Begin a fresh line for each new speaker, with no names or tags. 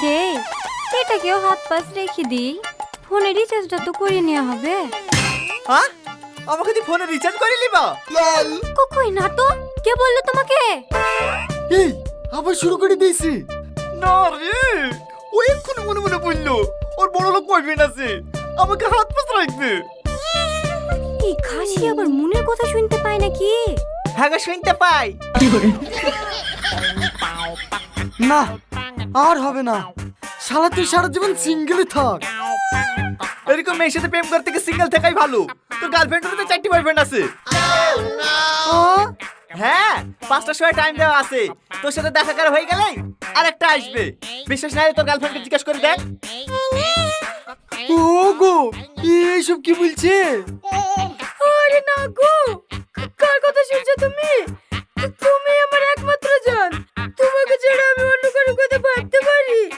আছে, এটাকেও হাত পাশ রেখে দিই। ফোনে রিচার্জটা তো করে নেওয়া হবে।
হ্যাঁ, আমাকে তুই ফোনে রিচার্জ করে নিবা?
কই না তো, কে বললো তোমাকে?
এই আবার শুরু করে দিয়েছি।
না রে, ও এক্ষুনি মনে মনে বললো ওর বড় লোক বয়ফ্রেন্ড আছে, আমাকে হাত পাশ রাখবে।
এই খাসি আবার মনের কথা শুনতে পায় নাকি?
হ্যাঁ গো, শুনতে পাই।
না আর হবে না, শালা তুই সারা জীবন সিঙ্গেলই থাক।
এরকম মেয়ের সাথে প্রেম করতে গিয়ে সিঙ্গেল থাকাই ভালো। তোর গার্লফ্রেন্ডের তো 4টি বয়ফ্রেন্ড আছে। হ্যাঁ, 5টার সময় টাইম দেওয়া আছে, তোর সাথে দেখা করা হয়ে গেলে আরেকটা আসবে। বিশ্বাস না হলে তোর গার্লফ্রেন্ডকে জিজ্ঞেস করে দেখ।
ও গো, এইসব কি বলছে?
আরে না গো, কার কথা শুনছো তুমি? তুমি আমার একমাত্র জান, তোমাকে ছাড়া আমি অন্য কারো কথা ভাবতে পারি?